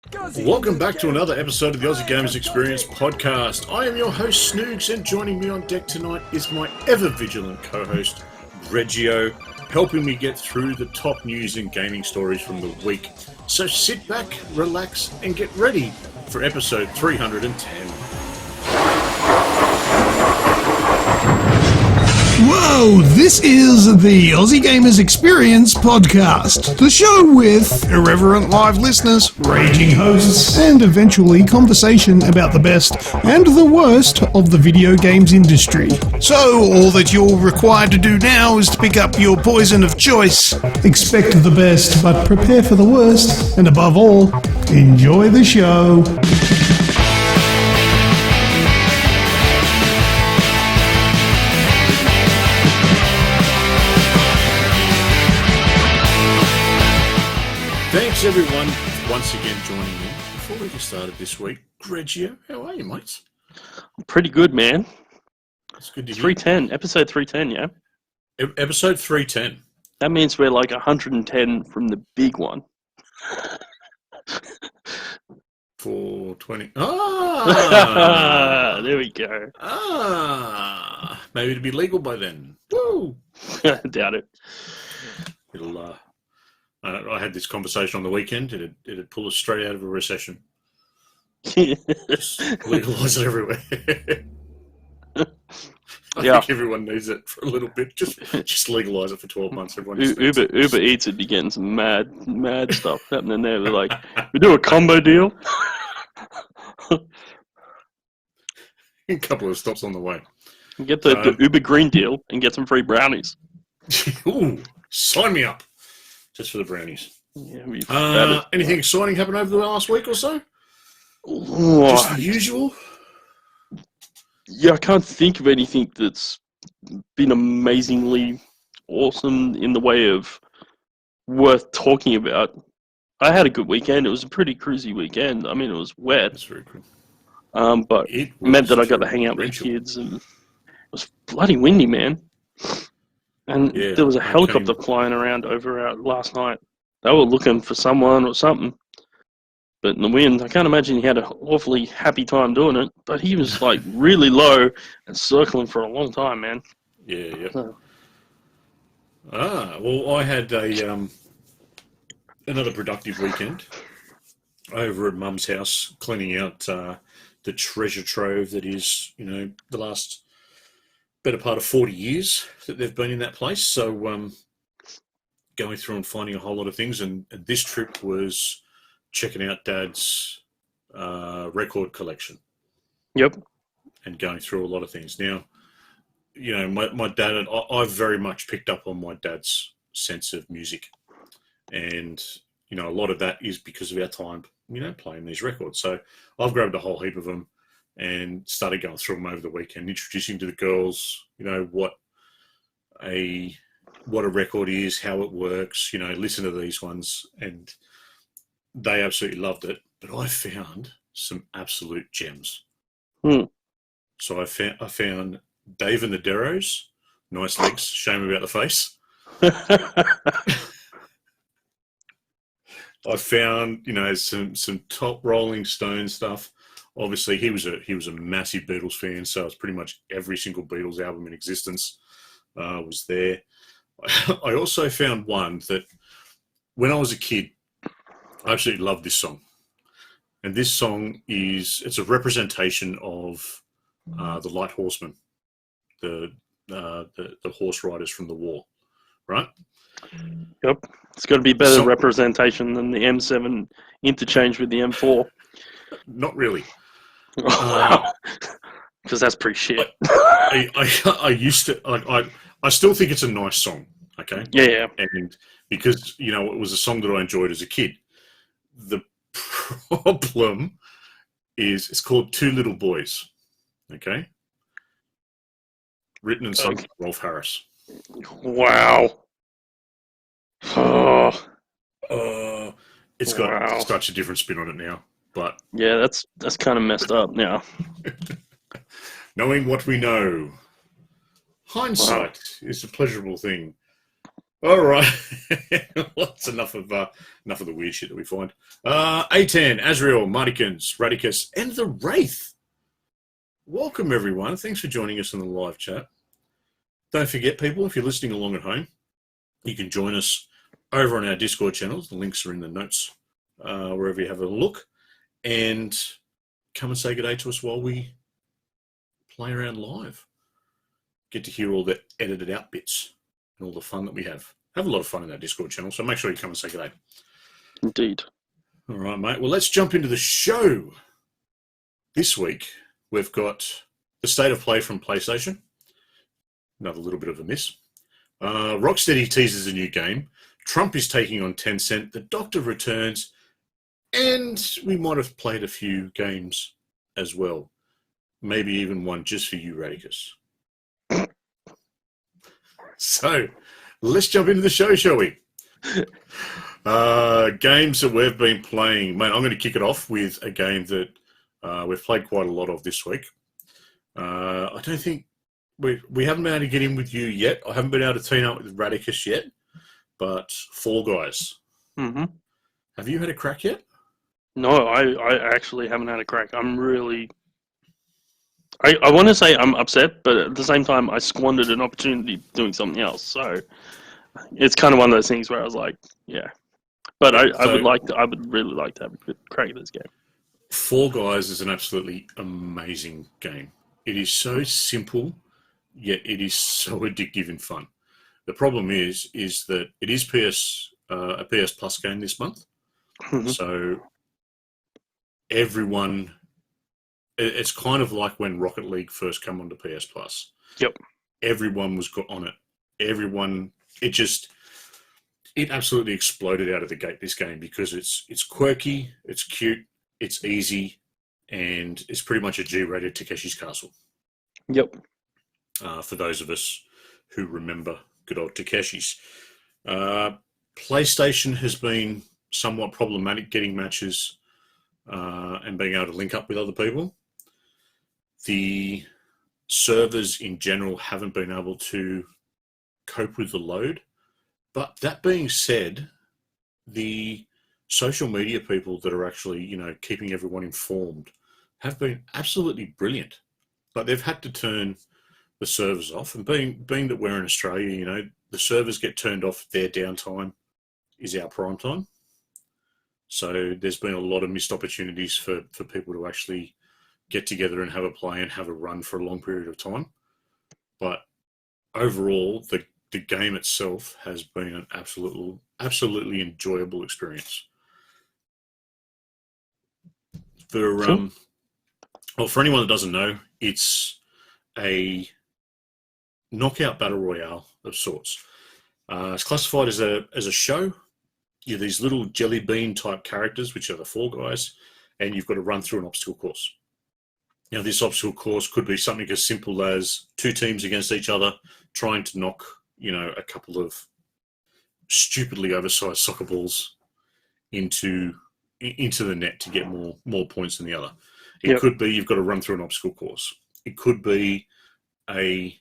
Welcome back to another episode of the Aussie Gamers Experience podcast. I am your host, Snoogs, and joining me on deck tonight is my ever-vigilant co-host, Grejio, helping me get through the top news and gaming stories from the week. So sit back, relax, and get ready for episode 310. Whoa, this is the Aussie Gamers Experience podcast, the show with irreverent live listeners, raging hosts, and eventually conversation about the best and the worst of the video games industry. So, all that you're required to do now is to pick up your poison of choice. Expect the best, but prepare for the worst, and above all, enjoy the show. Thanks everyone once again joining me. Before we get started this week, Grejio, how are you, mates? Pretty good, man. It's good to hear. 310, episode 310, yeah? Episode 310. That means we're like 110 from the big one. 420. Ah! There we go. Ah! Maybe it'll be legal by then. Woo! Doubt it. It'll, I had this conversation on the weekend. It'd pull us straight out of a recession. Just legalise it everywhere. I think everyone needs it for a little bit. Just legalise it for 12 months. Everyone Uber Eats would be getting some mad stuff happening there. We're like, we do a combo deal. A couple of stops on the way. Get the Uber Green deal and get some free brownies. Ooh, sign me up. Just for the brownies. Yeah, anything exciting happened over the last week or so? Oh, Just the usual? Yeah, I can't think of anything that's been amazingly awesome in the way of worth talking about. I had a good weekend. It was a pretty cruisy weekend. I mean, it was wet. That's very cool. But it meant that I got to hang out with the kids, and it was bloody windy, man. And there was a helicopter flying around over last night. They were looking for someone or something. But in the wind, I can't imagine he had an awfully happy time doing it. But he was like really low and circling for a long time, man. Yeah. Well, I had another productive weekend over at Mum's house, cleaning out the treasure trove that is, the last better part of 40 years that they've been in that place. So going through and finding a whole lot of things. And this trip was checking out Dad's record collection. Yep. And going through a lot of things. Now, my dad, and I've very much picked up on my dad's sense of music. And, a lot of that is because of our time, playing these records. So I've grabbed a whole heap of them and started going through them over the weekend, introducing to the girls, what a record is, how it works, listen to these ones, and they absolutely loved it. But I found some absolute gems. So I found Dave and the Derros, nice legs, shame about the face. I found, some top Rolling Stone stuff. Obviously, he was a massive Beatles fan, so it's pretty much every single Beatles album in existence was there. I also found one that, when I was a kid, I absolutely loved this song. And this song it's a representation of the Light Horsemen, the horse riders from the war, right? Yep. It's got to be better representation than the M7 interchange with the M4. Not really. Because that's pretty shit. I used to I still think it's a nice song. Okay. Yeah. And because it was a song that I enjoyed as a kid. The problem is it's called Two Little Boys. Okay. Written and sung by Rolf Harris. Wow. It's got such a different spin on it now. But yeah, that's kind of messed up now. Knowing what we know, hindsight is a pleasurable thing. All right. Well, that's enough of the weird shit that we find. A10, Azrael, Martikins, Radicus, and the Wraith. Welcome, everyone. Thanks for joining us in the live chat. Don't forget, people, if you're listening along at home, you can join us over on our Discord channels. The links are in the notes, wherever you have a look. And come and say good day to us while we play around live. Get to hear all the edited out bits and all the fun that we have. Have a lot of fun in our Discord channel, so make sure you come and say good day. Indeed. All right, mate. Well, let's jump into the show. This week, we've got the state of play from PlayStation. Another little bit of a miss. Rocksteady teases a new game. Trump is taking on Tencent. The Doctor returns. And we might have played a few games as well. Maybe even one just for you, Radicus. So, let's jump into the show, shall we? Games that we've been playing. Mate, I'm going to kick it off with a game that we've played quite a lot of this week. I don't think we haven't been able to get in with you yet. I haven't been able to team up with Radicus yet. But Fall Guys. Mm-hmm. Have you had a crack yet? No, I actually haven't had a crack. I'm really... I want to say I'm upset, but at the same time, I squandered an opportunity doing something else. So it's kind of one of those things where I was like, yeah. But I would really like to have a good crack at this game. Fall Guys is an absolutely amazing game. It is so simple, yet it is so addictive and fun. The problem is that it is a PS Plus game this month. Mm-hmm. So everyone... It's kind of like when Rocket League first came onto PS Plus. Yep. Everyone was on it. It absolutely exploded out of the gate, this game, because it's quirky, it's cute, it's easy, and it's pretty much a G-rated Takeshi's Castle. Yep. For those of us who remember good old Takeshi's. PlayStation has been somewhat problematic getting matches and being able to link up with other people. The servers in general haven't been able to cope with the load. But that being said, the social media people that are actually, keeping everyone informed have been absolutely brilliant. Like, they've had to turn the servers off. And being that we're in Australia, the servers get turned off, their downtime is our prime time. So there's been a lot of missed opportunities for people to actually get together and have a play and have a run for a long period of time. But overall, the game itself has been an absolutely enjoyable experience. For anyone that doesn't know, it's a knockout battle royale of sorts. It's classified as a show. You're these little jelly bean type characters, which are the Fall Guys, and you've got to run through an obstacle course. Now, this obstacle course could be something as simple as two teams against each other trying to knock, a couple of stupidly oversized soccer balls into the net to get more points than the other. It could be you've got to run through an obstacle course. It could be a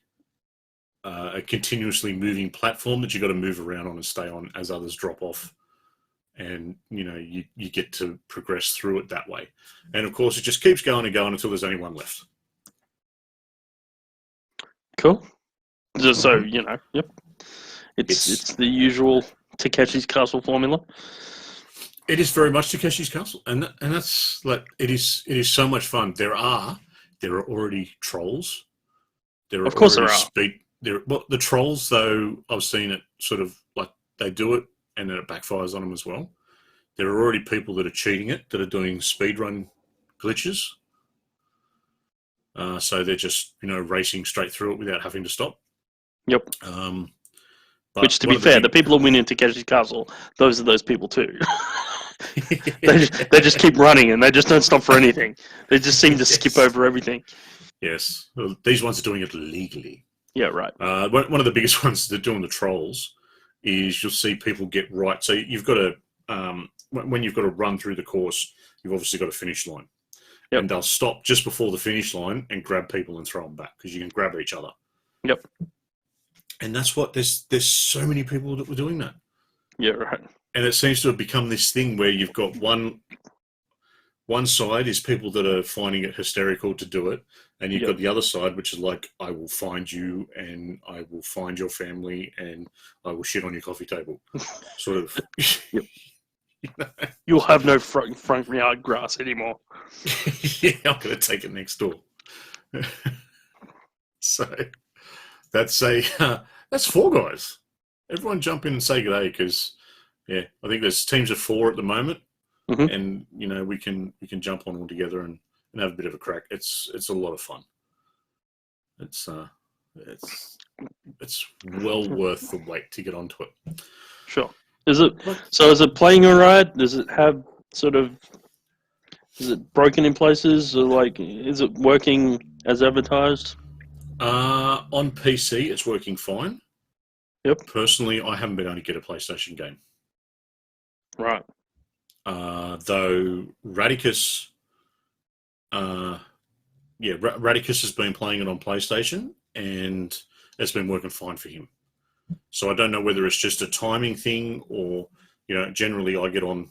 continuously moving platform that you've got to move around on and stay on as others drop off. And, you get to progress through it that way. And, of course, it just keeps going and going until there's only one left. Cool. Just so, yep. It's the usual Takeshi's Castle formula. It is very much Takeshi's Castle. And that's, like, it is so much fun. There are already trolls. Of course there are. The trolls, though, I've seen it sort of, like, they do it, and then it backfires on them as well. There are already people that are cheating it, that are doing speedrun glitches. So they're just, racing straight through it without having to stop. Yep. Which, to be fair, the people who win in Takeshi's Castle, those are those people too. they just keep running and they just don't stop for anything. They just seem to skip over everything. Yes. Well, these ones are doing it legally. Yeah, right. One of the biggest ones that are doing the trolls is you'll see people get right. So you've got to, when you've got to run through the course, you've obviously got a finish line. Yep. And they'll stop just before the finish line and grab people and throw them back because you can grab each other. Yep. And that's what there's so many people that were doing that. Yeah, right. And it seems to have become this thing where you've got one side is people that are finding it hysterical to do it, and you've got the other side, which is like, I will find you, and I will find your family, and I will shit on your coffee table. Sort of. Yep. You'll have no front yard grass anymore. Yeah, I'm going to take it next door. So that's that's Four Guys. Everyone jump in and say good day, because I think there's teams of 4 at the moment, and we can jump on all together and have a bit of a crack. It's a lot of fun. It's well worth the wait to get onto it. Sure. Is it playing alright? Does it have is it broken in places, or is it working as advertised? On PC, it's working fine. Yep. Personally, I haven't been able to get a PlayStation game. Right. Though Radicus, Radicus has been playing it on PlayStation, and it's been working fine for him. So I don't know whether it's just a timing thing, or generally I get on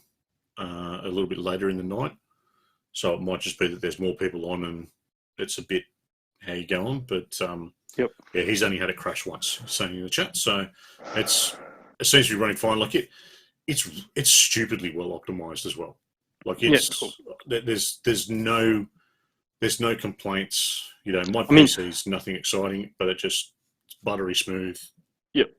a little bit later in the night, so it might just be that there's more people on and it's a bit how you going. But he's only had it crash once, saying in the chat. So it seems to be running fine. Like it's stupidly well optimized as well. Like cool. There's no complaints. My PC's nothing exciting, but it's buttery smooth. Yep.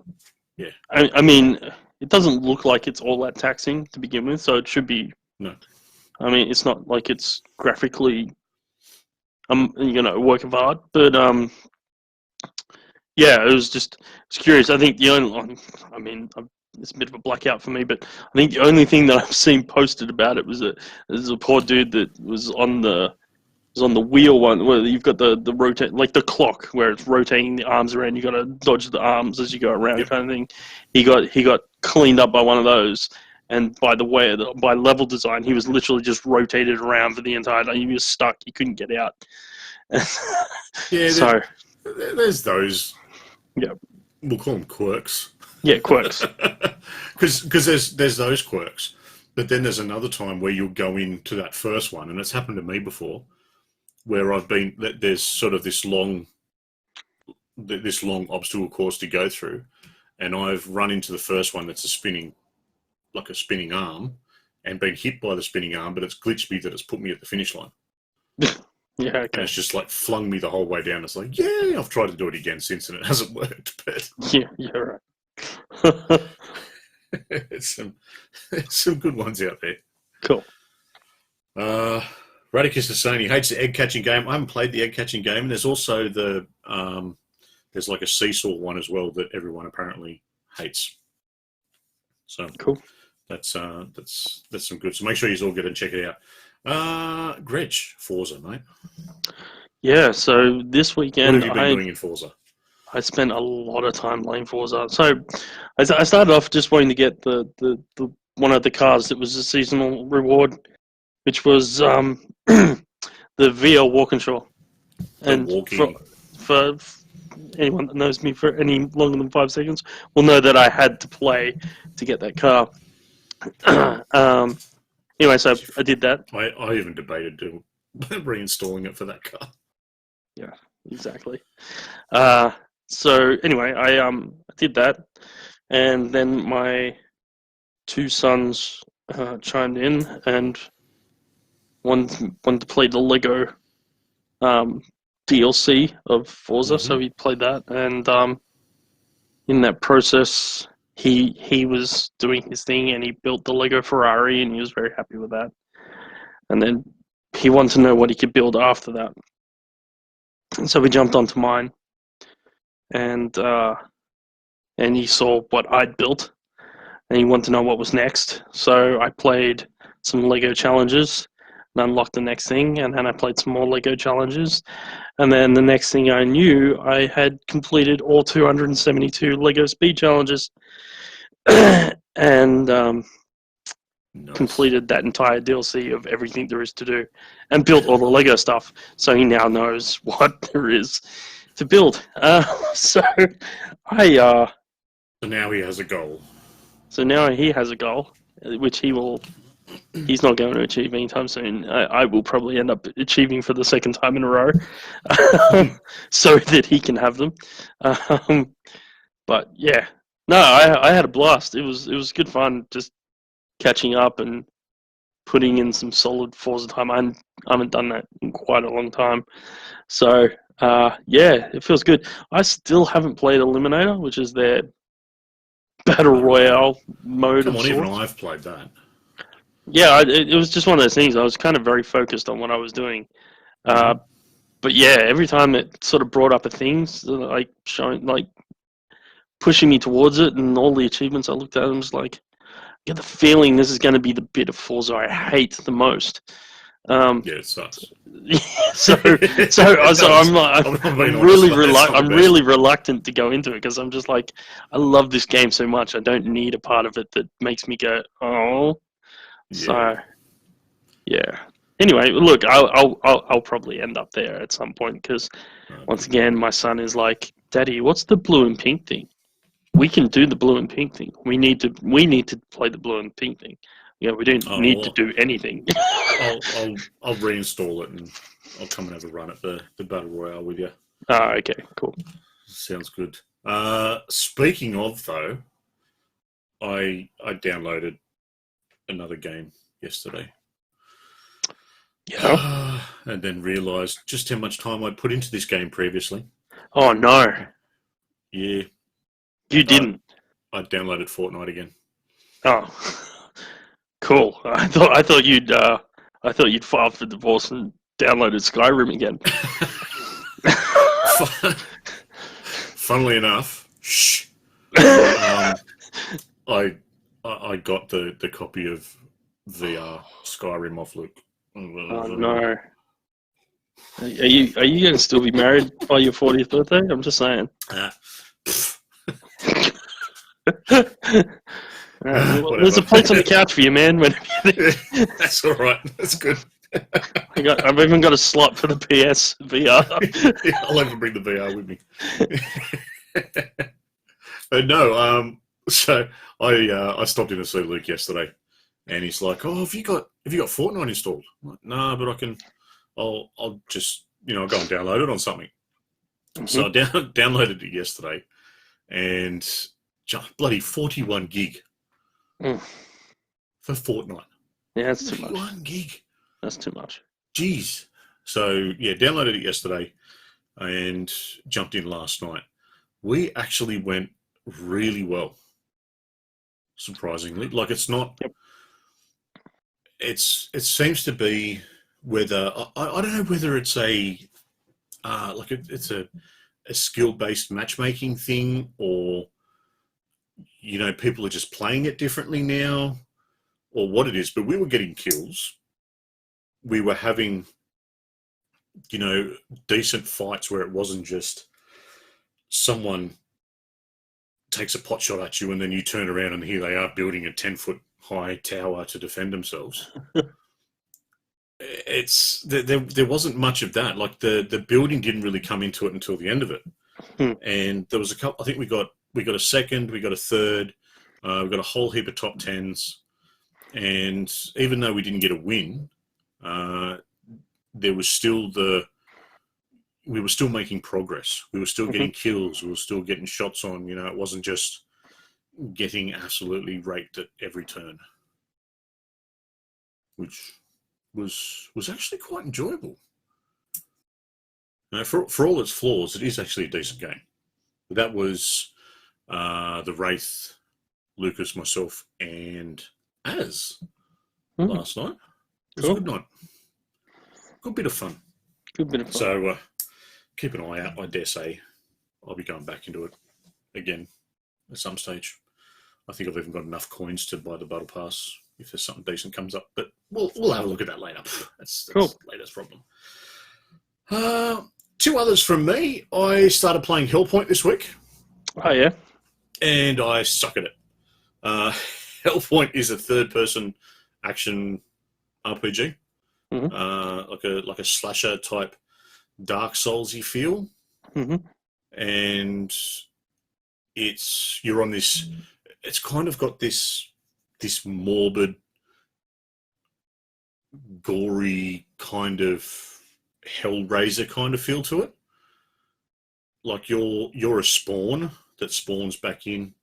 Yeah. I mean, it doesn't look like it's all that taxing to begin with, so it should be. No. I mean, it's not like it's graphically, a work of art, but it's curious. I think it's a bit of a blackout for me, but I think the only thing that I've seen posted about it was that there's a poor dude that was on the wheel one where you've got the rotate, like the clock where it's rotating the arms around. You got to dodge the arms as you go around, kind of thing. He got cleaned up by one of those, and by level design, he was literally just rotated around for the entire time. He was stuck. He couldn't get out. So there's those. Yeah, we'll call them quirks. Yeah, quirks. Because there's those quirks, but then there's another time where you'll go into that first one, and it's happened to me before, where there's sort of this long obstacle course to go through, and I've run into the first one that's a spinning arm, and been hit by the spinning arm, but it's glitched me that it's put me at the finish line. Yeah, okay. And it's just flung me the whole way down. It's like, I've tried to do it again since, and it hasn't worked. But yeah, right. It's some good ones out there. Cool. Radicus is saying he hates the egg catching game. I haven't played the egg catching game. And there's also there's like a seesaw one as well that everyone apparently hates. So cool. That's some good. So make sure you all get and check it out. Greg, Forza, mate. Yeah. So this weekend, what have you been doing in Forza? I spent a lot of time playing Forza. So I started off just wanting to get the one of the cars that was a seasonal reward, which was the VR Walkinshaw. And for anyone that knows me for any longer than 5 seconds will know that I had to play to get that car. Anyway, so I did that. I even debated reinstalling it for that car. Yeah, exactly. So anyway, I did that, and then my 2 sons chimed in and wanted to play the Lego DLC of Forza, so he played that, and in that process, he was doing his thing, and he built the Lego Ferrari, and he was very happy with that. And then he wanted to know what he could build after that, and so we jumped onto mine. And he saw what I'd built, and he wanted to know what was next. So I played some Lego challenges and unlocked the next thing, and then I played some more Lego challenges. And then the next thing I knew, I had completed all 272 Lego speed challenges and completed that entire DLC of everything there is to do and built all the Lego stuff. So he now knows what there is. to build. So I So now he has a goal. So now he has a goal, which he's not going to achieve anytime soon. I will probably end up achieving for the second time in a row, so that he can have them. But yeah, no, I had a blast. It was good fun just catching up and putting in some solid Forza time. I haven't done that in quite a long time, so yeah, it feels good. I still haven't played Eliminator, which is their battle royale mode. Come on, even sorts. I've played that. Yeah, it was just one of those things. I was kind of very focused on what I was doing. But yeah, every time it sort of brought up a thing, like showing, like pushing me towards it, and all the achievements I looked at, I was like, I get the feeling this is going to be the bit of Forza I hate the most. Yeah, it sucks. so I'm really reluctant to go into it because I'm just like, I love this game so much. I don't need a part of it that makes me go, oh. Yeah. So, yeah. Anyway, look, I'll probably end up there at some point because, once again, my son is like, Daddy, what's the blue and pink thing? We can do the blue and pink thing. We need to play the blue and pink thing. Yeah, we don't need to do anything. I'll reinstall it and I'll come and have a run at the Battle Royale with you. Ah, okay, cool. Sounds good. Speaking of, though, I downloaded another game yesterday. Yeah. And then realised just how much time I'd put into this game previously. Oh, no. Yeah. You didn't? I downloaded Fortnite again. Oh. Cool. I thought you'd filed for divorce and downloaded Skyrim again. Funnily enough, I got the copy of VR Skyrim off Luke. Oh no! Are you going to still be married by your 40th birthday? I'm just saying. Well, there's a place on the couch for you, man. That's all right. That's good. I've even got a slot for the PS VR. Yeah, I'll even bring the VR with me. But no, so I stopped in to see Luke yesterday, and he's like, "Oh, have you got Fortnite installed?" I'm like, "No, but I'll just go and download it on something." Mm-hmm. So I downloaded it yesterday, and bloody 41 gig for Fortnite. Yeah, that's too much. 41 gig. That's too much. Jeez. So yeah, downloaded it yesterday and jumped in last night. We actually went really well, surprisingly. Like it's not. Yep. It seems to be whether I don't know whether it's it's a skill-based matchmaking thing, or people are just playing it differently now, or what it is. But we were getting kills. We were having decent fights where it wasn't just someone takes a pot shot at you and then you turn around and here they are building a 10-foot high tower to defend themselves. There wasn't much of that. Like the building didn't really come into it until the end of it. And there was a couple. I think we got a second, we got a third, we got a whole heap of top 10s, and even though we didn't get a win, there was still we were still making progress. We were still getting kills. We were still getting shots on. It wasn't just getting absolutely raked at every turn, which was actually quite enjoyable. Now, for all its flaws, it is actually a decent game. But that was the Wraith, Lucas, myself, and Az last night. It was a good night. Good bit of fun. So keep an eye out. I dare say I'll be going back into it again at some stage. I think I've even got enough coins to buy the Battle Pass if there's something decent comes up. But we'll have a look at that later. That's cool. Latest problem. 2 others from me. I started playing Hellpoint this week. Oh, yeah? And I suck at it. Hellpoint is a third-person action RPG. Like a slasher type Dark Souls-y feel. and you're on this. It's kind of got this morbid, gory kind of Hellraiser kind of feel to it. Like you're a spawn that spawns back in,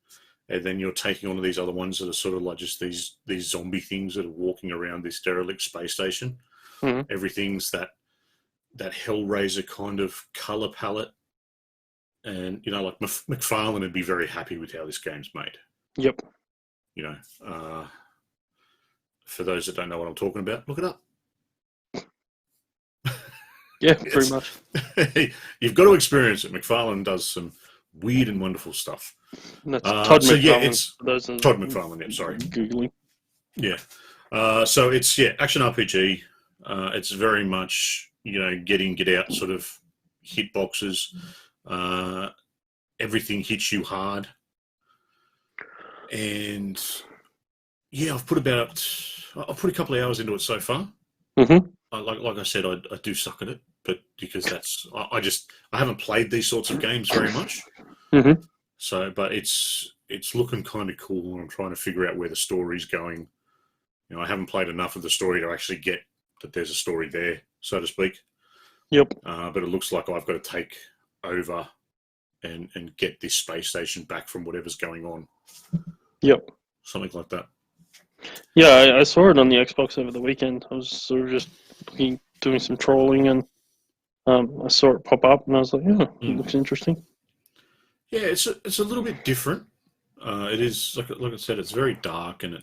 and then you're taking on these other ones that are sort of like just these zombie things that are walking around this derelict space station. Everything's that Hellraiser kind of color palette, and like McFarlane would be very happy with how this game's made. Yep. For those that don't know what I'm talking about, look it up. Yeah, pretty much. You've got to experience it. McFarlane does some weird and wonderful stuff. And that's Todd McFarlane. Yeah, it's Todd McFarlane. Yeah, sorry. Googling. Yeah. So it's action RPG. It's very much get out sort of hitboxes. Everything hits you hard, and I've put a couple of hours into it so far. Like I said, I do suck at it, but because I haven't played these sorts of games very much. So, but it's looking kind of cool, and I'm trying to figure out where the story's going. I haven't played enough of the story to actually get that there's a story there, so to speak. Yep. But it looks like I've got to take over and get this space station back from whatever's going on. Yep. Something like that. Yeah, I saw it on the Xbox over the weekend. I was sort of just doing some trolling, and I saw it pop up, and I was like, "Yeah, it looks interesting." Yeah, it's a little bit different. It is like I said, it's very dark, and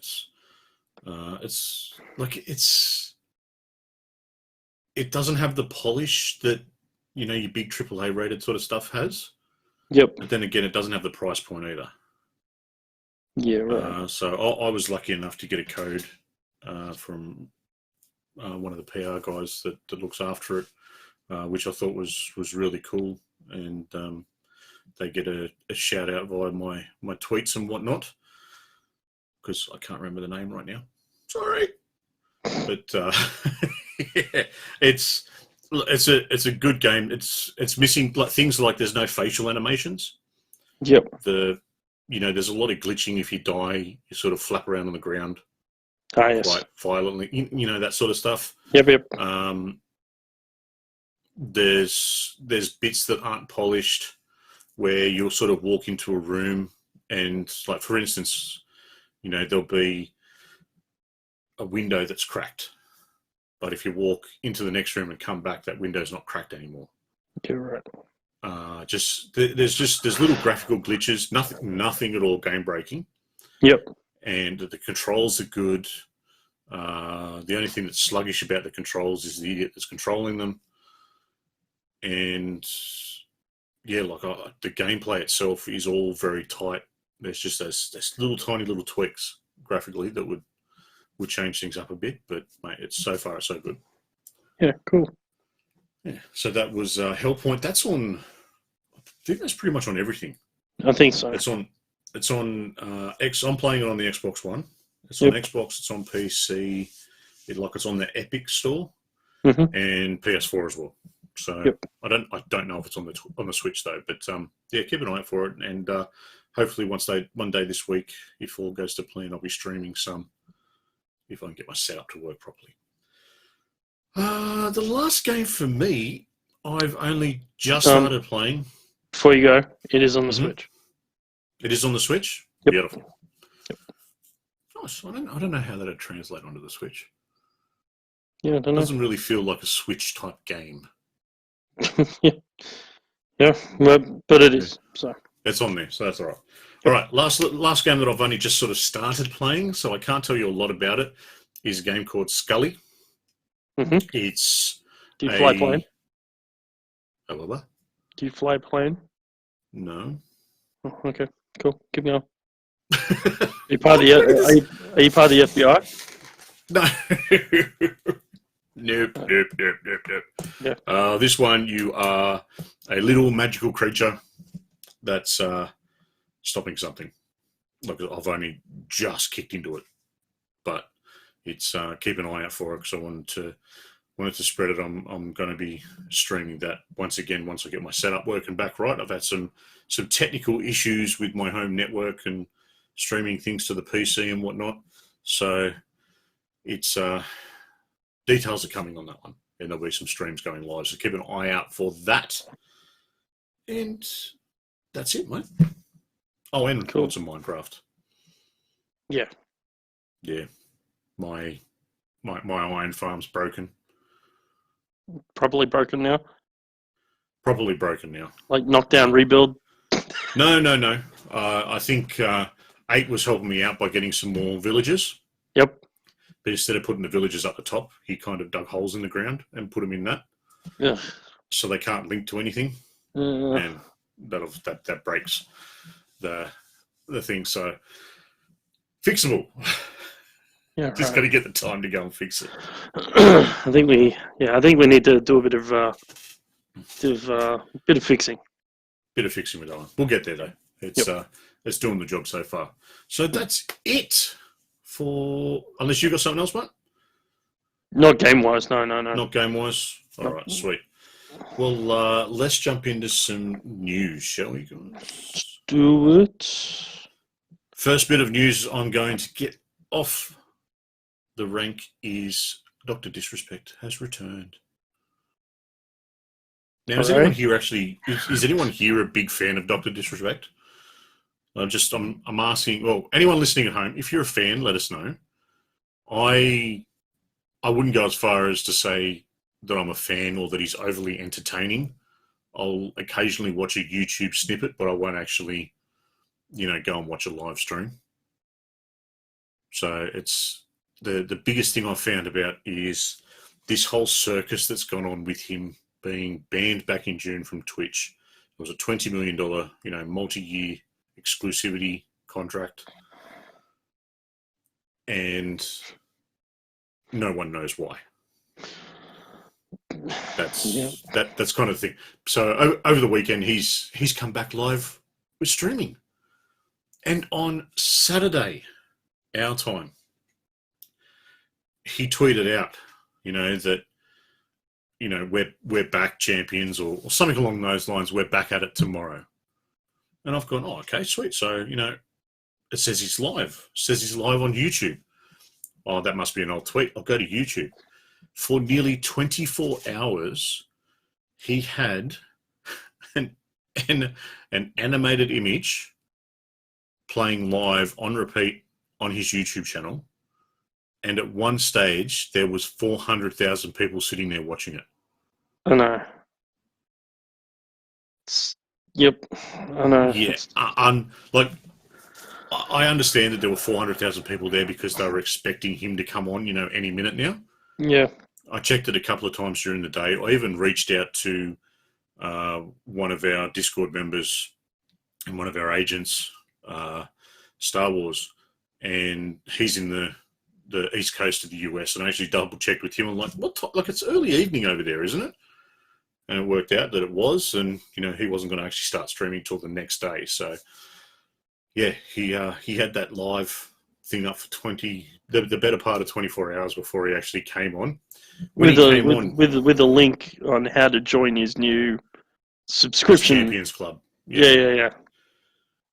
it doesn't have the polish that your big AAA rated sort of stuff has. Yep. But then again, it doesn't have the price point either. Yeah, right. So I was lucky enough to get a code from one of the PR guys that looks after it, which I thought was really cool. And they get a shout out via my tweets and whatnot, because I can't remember the name right now. Sorry. But yeah, it's a good game. It's missing things like there's no facial animations. Yep. There's a lot of glitching. If you die, you sort of flap around on the ground yes. quite violently. That sort of stuff. Yep. There's bits that aren't polished where you'll sort of walk into a room and, like, for instance, there'll be a window that's cracked. But if you walk into the next room and come back, that window's not cracked anymore. You're right. There's little graphical glitches, nothing at all game breaking. Yep. And the controls are good. The only thing that's sluggish about the controls is the idiot that's controlling them. And yeah, the gameplay itself is all very tight. There's just those little tiny little tweaks graphically that would change things up a bit, but mate, it's so far so good. Yeah, cool. Yeah, so that was Hellpoint. That's on. I think that's pretty much on everything. I think so. It's on X. I'm playing it on the Xbox One. It's on Xbox. It's on PC. It's on the Epic Store and PS4 as well. So I don't know if it's on the Switch though. But yeah, keep an eye out for it, and hopefully one day this week, if all goes to plan, I'll be streaming some. If I can get my setup to work properly. The last game for me, I've only just started playing. Before you go, it is on the Switch. It is on the Switch? Yep. Beautiful. Yep. Nice. I don't know how that would translate onto the Switch. Yeah, I don't know. It doesn't really feel like a Switch-type game. Yeah, but it is. So it's on there, so that's all right. All right, last game that I've only just sort of started playing, so I can't tell you a lot about it, is a game called Scully. It's Do you fly plane? Oh, what? Do you fly plane? No. Oh, okay, cool. Keep going. Are you part of the FBI? No. Nope. Yeah. This one, you are a little magical creature that's stopping something. Look, I've only just kicked into it, but it's keep an eye out for it because I wanted to wanted to spread it. I'm going to be streaming that once again once I get my setup working back right. I've had some technical issues with my home network and streaming things to the PC and whatnot. So it's details are coming on that one, and there'll be some streams going live. So keep an eye out for that. And that's it, mate. Oh, and Cool. lots of Minecraft. Yeah. Yeah. My iron farm's broken. Probably broken now. Probably broken now. Like knockdown rebuild. No. I think 8 was helping me out by getting some more villagers. Yep. But instead of putting the villagers up the top, he kind of dug holes in the ground and put them in that. Yeah. So they can't link to anything. And that breaks the thing. So fixable. Yeah. Just got to get the time to go and fix it. I think we need to do a bit of fixing. Bit of fixing with that one. We'll get there though. It's doing the job so far. So that's it for. Unless you got something else, mate. Not game wise, no. Not game wise. All right, sweet. Well, let's jump into some news, shall we, guys? Let's do it. First bit of news I'm going to get off the rank is Dr. Disrespect has returned. Now, is anyone here actually? Is anyone here a big fan of Dr. Disrespect? I'm asking. Well, anyone listening at home, if you're a fan, let us know. I wouldn't go as far as to say that I'm a fan or that he's overly entertaining. I'll occasionally watch a YouTube snippet, but I won't actually, go and watch a live stream. So it's the biggest thing I've found about is this whole circus that's gone on with him being banned back in June from Twitch. It was a $20 million, multi-year exclusivity contract. And no one knows why. That's kind of the thing. So over the weekend, he's come back live with streaming. And on Saturday, our time, he tweeted out, that, we're back champions or something along those lines. We're back at it tomorrow. And I've gone, oh, okay, sweet. So, it says he's live. It says he's live on YouTube. Oh, that must be an old tweet. I'll go to YouTube. For nearly 24 hours, he had an animated image playing live on repeat on his YouTube channel. And at one stage, there was 400,000 people sitting there watching it. I know. Yep, I know. Yeah, I understand that there were 400,000 people there because they were expecting him to come on, any minute now. Yeah. I checked it a couple of times during the day. I even reached out to one of our Discord members and one of our agents, Star Wars, and he's in the east coast of the US, and I actually double checked with him. I'm like, like it's early evening over there, isn't it? And it worked out that it was, and he wasn't going to actually start streaming till the next day. So yeah, he had that live thing up for the better part of 24 hours before he actually came on. With a link on how to join his new subscription Champions Club. Yeah.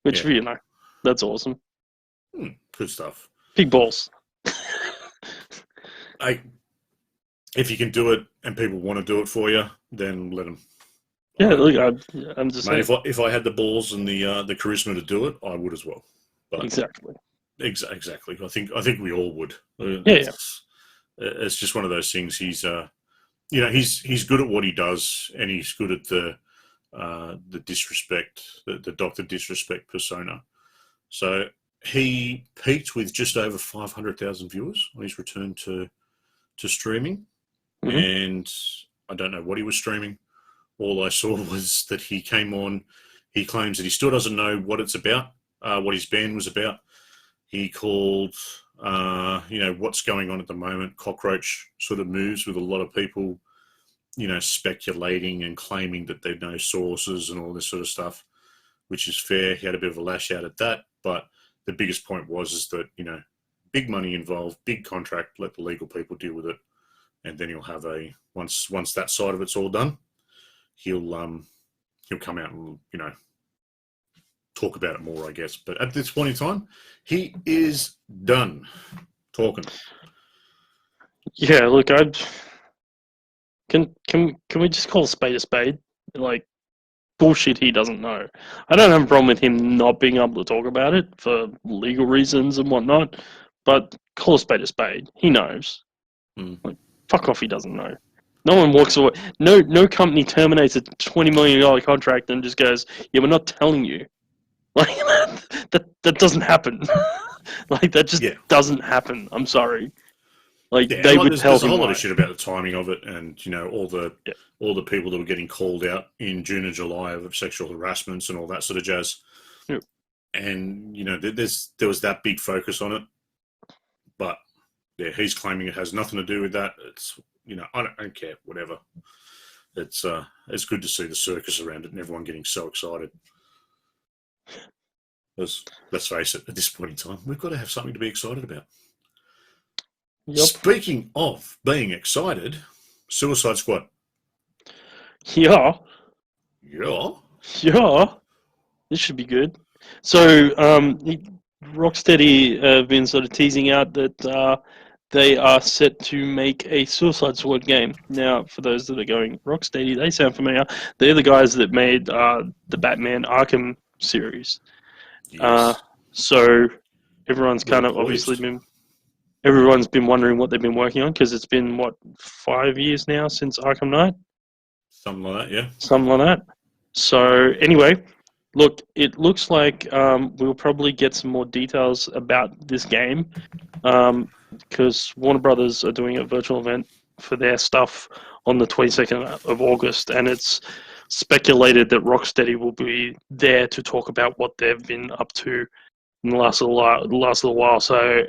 Which that's awesome. Good stuff. Big balls. If you can do it and people want to do it for you, then let them. Yeah, look, I'm just saying. If I had the balls and the charisma to do it, I would as well. But exactly. I think we all would. It's just one of those things. He's he's good at what he does, and he's good at the disrespect, the Dr. Disrespect persona. So he peaked with just over 500,000 viewers on his return to streaming, and I don't know what he was streaming. All I saw was that he came on. He claims that he still doesn't know what it's about, what his ban was about. He called, what's going on at the moment, cockroach sort of moves with a lot of people, speculating and claiming that they know sources and all this sort of stuff, which is fair. He had a bit of a lash out at that, but the biggest point is that, big money involved, big contract, let the legal people deal with it. and then he'll have once that side of it's all done, he'll come out and talk about it more, I guess. But at this point in time, he is done talking. Yeah, look, can we just call a spade? Like, bullshit he doesn't know. I don't have a problem with him not being able to talk about it for legal reasons and whatnot, but call a spade. He knows. Like, fuck off, he doesn't know. No one walks away. No company terminates a $20 million contract and just goes, yeah, we're not telling you. Like, that doesn't happen. Like, that just doesn't happen. I'm sorry. Like, they would tell him. There's a whole lot of shit about the timing of it, and all the people that were getting called out in June and July of sexual harassments and all that sort of jazz. Yep. And there was that big focus on it, but he's claiming it has nothing to do with that. It's I don't care, whatever. It's good to see the circus around it and everyone getting so excited. Let's face it, at this point in time, we've got to have something to be excited about. Yep. Speaking of being excited, Suicide Squad. Yeah. This should be good. So, Rocksteady have been sort of teasing out that they are set to make a Suicide Squad game. Now, for those that are going, Rocksteady, they sound familiar. They're the guys that made the Batman Arkham series. Yes. So, everyone's kind of obviously been... Everyone's been wondering what they've been working on, because it's been, 5 years now since Arkham Knight? Something like that, yeah. Something like that. So, anyway, look, it looks like we'll probably get some more details about this game, because Warner Brothers are doing a virtual event for their stuff on the 22nd of August, and it's speculated that Rocksteady will be there to talk about what they've been up to in the last little while. So,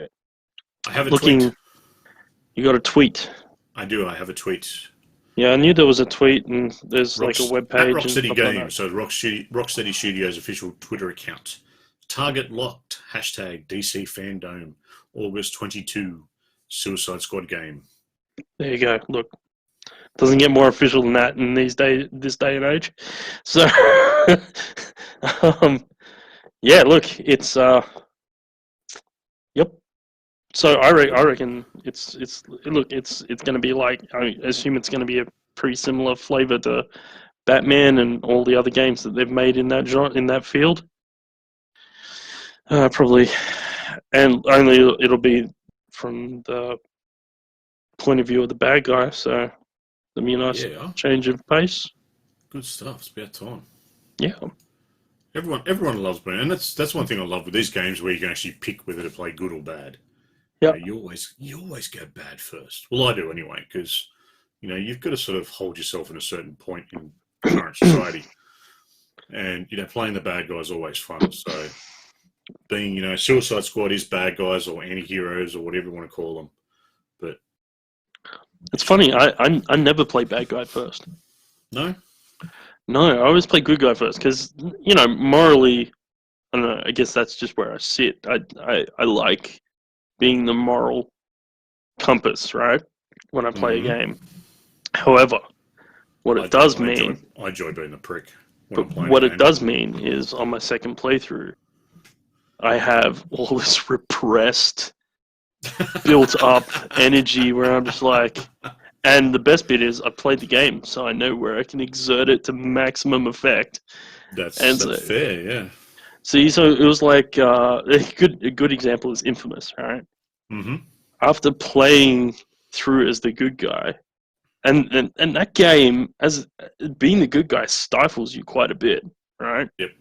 I have a tweet. You got a tweet? I do. I have a tweet. Yeah, I knew there was a tweet, and there's like a web page. At Rocksteady Games, so Rocksteady Studios' official Twitter account. Target locked. # DC Fandom. August 22. Suicide Squad game. There you go. Look, doesn't get more official than that in this day and age. So, yeah, look, it's yep. So I reckon it's going to be like, I assume it's going to be a pretty similar flavor to Batman and all the other games that they've made in that genre, in that field. Probably, and only it'll be from the point of view of the bad guy. So it'll be a nice change of pace. Good stuff. It's about time. Yeah. Everyone loves Batman, and that's one thing I love with these games, where you can actually pick whether to play good or bad. Yeah, you always go bad first. Well, I do anyway, because you've got to sort of hold yourself in a certain point in current society, and playing the bad guy is always fun. So, being Suicide Squad is bad guys or anti-heroes or whatever you want to call them, but it's funny. I never play bad guy first. No, I always play good guy first, because morally, I don't know. I guess that's just where I sit. I like being the moral compass, right? When I play a game. However, what it does mean... I enjoy being the prick. What it does mean is, on my second playthrough, I have all this repressed, built-up energy where I'm just like... And the best bit is, I played the game, so I know where I can exert it to maximum effect. That's fair, yeah. See, so it was like a good example is Infamous, right? Mm-hmm. After playing through as the good guy, and that game, as being the good guy, stifles you quite a bit, right? Yep.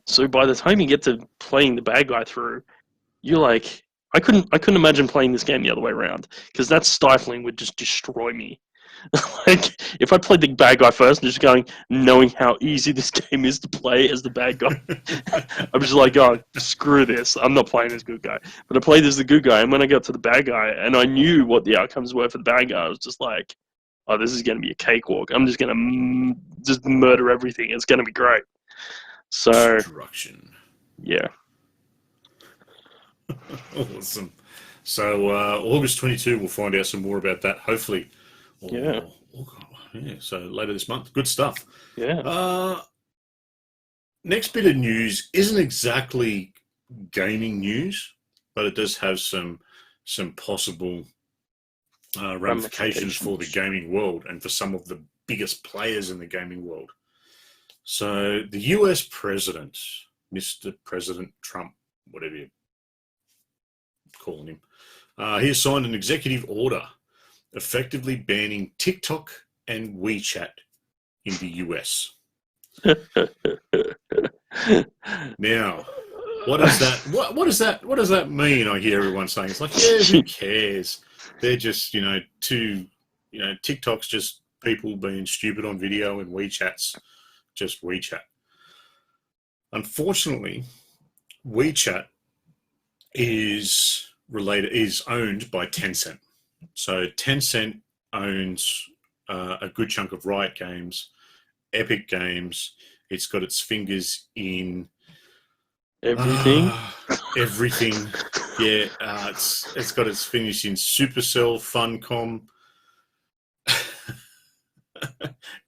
So by the time you get to playing the bad guy through, you're like, I couldn't imagine playing this game the other way around, because that stifling would just destroy me. Like, if I played the bad guy first, and just knowing how easy this game is to play as the bad guy, I'm just like, oh, screw this, I'm not playing as good guy. But I played as the good guy, and when I got to the bad guy, and I knew what the outcomes were for the bad guy, I was just like, oh, this is going to be a cakewalk. I'm just going to just murder everything. It's going to be great. So, destruction. Yeah. Awesome. So August 22, we'll find out some more about that, hopefully. So later this month. Good stuff. Yeah. Next bit of news isn't exactly gaming news, but it does have some possible ramifications for the gaming world and for some of the biggest players in the gaming world. So the US president, Mr. President Trump, whatever you're calling him, he has signed an executive order effectively banning TikTok and Wechat in the US. Now, what does that mean? I hear everyone saying it's like, yeah, who cares? They're just, TikTok's just people being stupid on video, and WeChat's just WeChat. Unfortunately, WeChat is owned by Tencent. So Tencent owns a good chunk of Riot Games, Epic Games. It's got its fingers in everything. Everything. Yeah, it's got its fingers in Supercell, Funcom.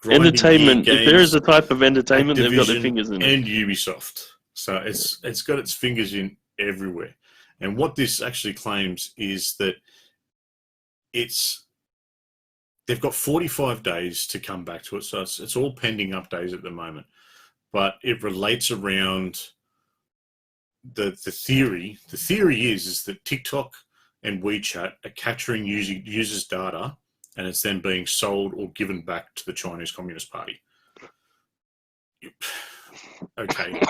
Entertainment. If there is a type of entertainment, they've got their fingers in it. And Ubisoft. So it's got its fingers in everywhere. And what this actually claims is that they've got 45 days to come back to it. So it's all pending updates at the moment. But it relates around the theory. The theory is that TikTok and WeChat are capturing users' data, and it's then being sold or given back to the Chinese Communist Party. Okay.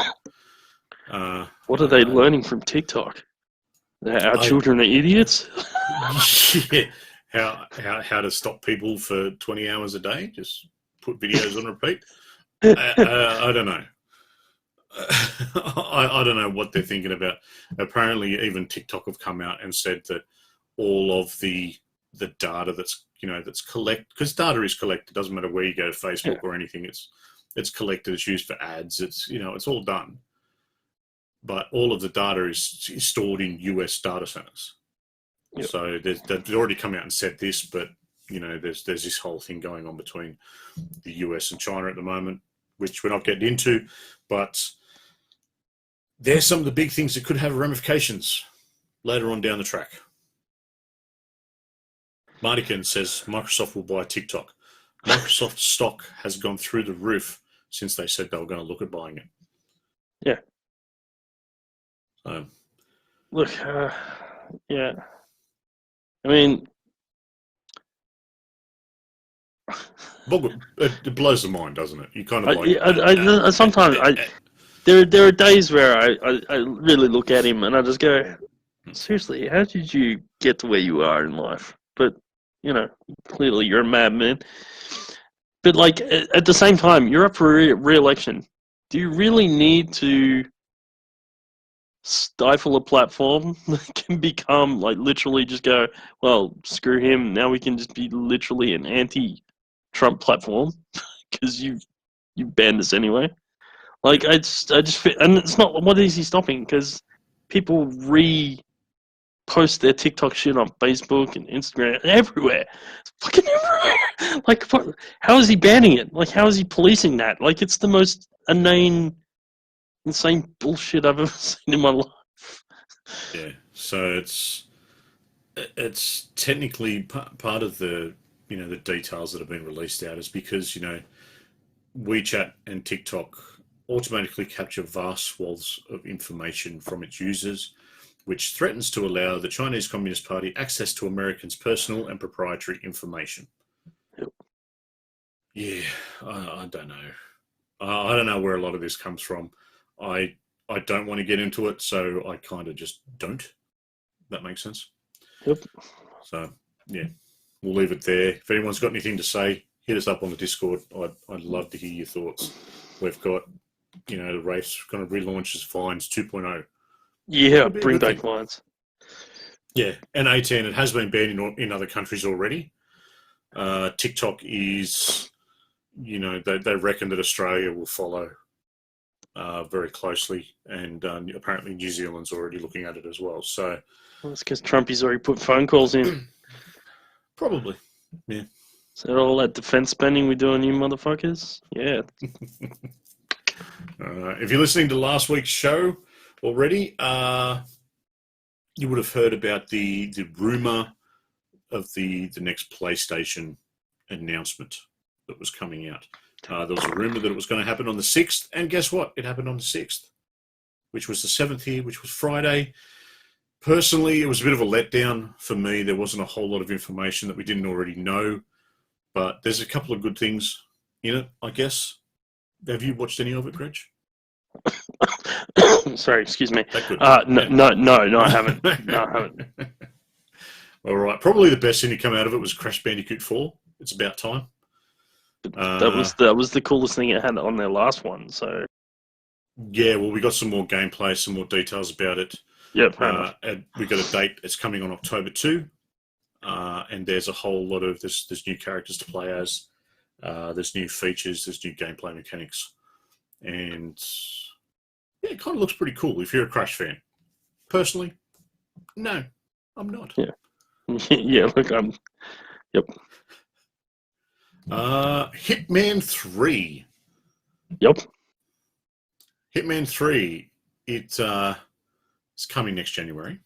What are they learning from TikTok? Our children are idiots? Yeah. How to stop people for 20 hours a day? Just put videos on repeat? I don't know. I don't know what they're thinking about. Apparently, even TikTok have come out and said that all of the data that's collected, because data is collected. It doesn't matter where you go to Facebook or anything. It's collected. It's used for ads. It's all done. But all of the data is stored in US data centers. Yep. So they've already come out and said this, but there's this whole thing going on between the US and China at the moment, which we're not getting into. But there's some of the big things that could have ramifications later on down the track. Mardigan says Microsoft will buy TikTok. Microsoft stock has gone through the roof since they said they were going to look at buying it. Yeah. Look, yeah. I mean, it blows the mind, doesn't it? You kind of sometimes there are days where I really look at him and I just go, seriously, how did you get to where you are in life? But clearly you're a madman. But at the same time, you're up for re-election. Do you really need to stifle a platform that can become literally just go, well, screw him, now we can just be literally an anti-Trump platform because you banned us anyway? I just feel, and it's not, what is he stopping? Because people post their TikTok shit on Facebook and Instagram and everywhere. It's fucking everywhere. How is he banning it? How is he policing that? It's the most insane bullshit I've ever seen in my life. Yeah, so it's technically part of the the details that have been released out is because WeChat and TikTok automatically capture vast swaths of information from its users, which threatens to allow the Chinese Communist Party access to Americans' personal and proprietary information. Yep. Yeah, I don't know. I don't know where a lot of this comes from. I don't want to get into it, so I kind of just don't. That makes sense? Yep. So, yeah, we'll leave it there. If anyone's got anything to say, hit us up on the Discord. I'd love to hear your thoughts. We've got, the race going to relaunch as Vines 2.0. Yeah, bring back Vines. Yeah, and 18, it has been banned in other countries already. TikTok is, they reckon that Australia will follow. very closely, and apparently New Zealand's already looking at it as well. So it's because Trumpy's already put phone calls in. Probably, yeah. Is that all that defense spending we doing, you motherfuckers? Yeah. If you're listening to last week's show already, you would have heard about the rumor of the next PlayStation announcement that was coming out. There was a rumor that it was going to happen on the 6th, and guess what? It happened on the 6th, which was the 7th here, which was Friday. Personally, it was a bit of a letdown for me. There wasn't a whole lot of information that we didn't already know, but there's a couple of good things in it, I guess. Have you watched any of it, Greg? Sorry, excuse me. No, I haven't. No, I haven't. All right. Probably the best thing to come out of it was Crash Bandicoot 4. It's about time. That was the coolest thing it had on their last one. So yeah, well, we got some more gameplay, some more details about it. Yeah, fair enough. And we got a date. It's coming on October 2, and there's a whole lot of there's new characters to play as. There's new features. There's new gameplay mechanics, and yeah, it kind of looks pretty cool if you're a Crash fan. Personally, no, I'm not. Yeah, yeah. Look, Yep. Hitman 3. Yep. Hitman 3. It's coming next January,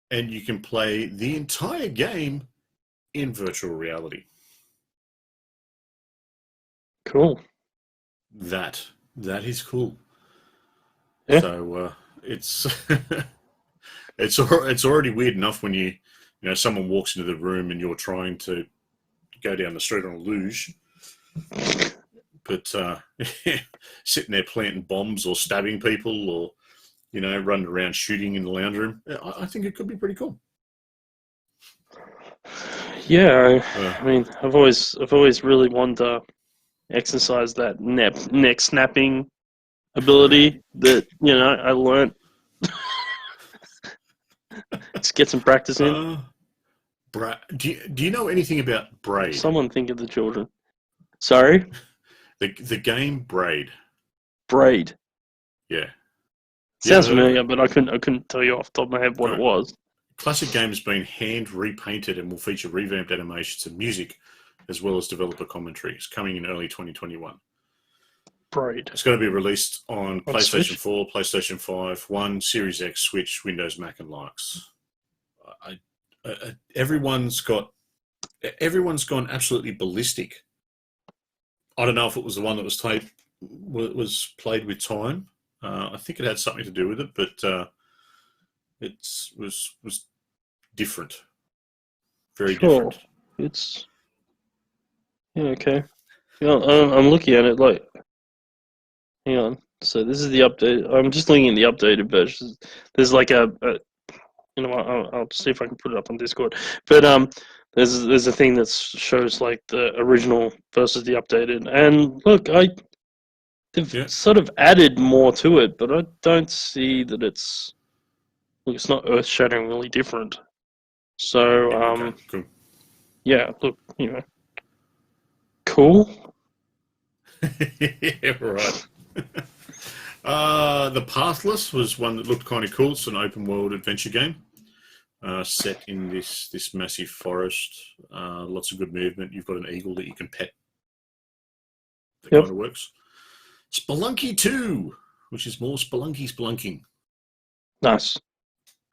and you can play the entire game in virtual reality. Cool. That is cool. Yeah. So it's it's already weird enough when you know someone walks into the room and you're trying to go down the street on a luge, but sitting there planting bombs or stabbing people or running around shooting in the lounge room. I think it could be pretty cool. Yeah, I mean, I've always really wanted to exercise that neck snapping ability that I learned. Let's get some practice in. Do you know anything about Braid? Someone think of the children. Sorry? The game Braid. Braid. Yeah. Sounds familiar, but I couldn't tell you off the top of my head what it was. Classic game has been hand repainted and will feature revamped animations and music, as well as developer commentary. It's coming in early 2021. Braid. It's going to be released on PlayStation Switch? 4, PlayStation 5, One, Series X, Switch, Windows, Mac, and Linux. Everyone's gone absolutely ballistic. I don't know if it was the one that was played with time. I think it had something to do with it, but it was different. Very different. It's okay. Yeah, I'm looking at it like. Hang on. So this is the update. I'm just looking at the updated version. There's like I'll see if I can put it up on Discord. But there's a thing that shows like the original versus the updated. And look, they've sort of added more to it, but I don't see that it's not earth-shatteringly different. So Okay, cool. Yeah, look, cool. Yeah, right. The Pathless was one that looked kind of cool. It's an open world adventure game set in this massive forest. Lots of good movement. You've got an eagle that you can pet. That kind of works. Spelunky 2, which is more spelunking. Nice.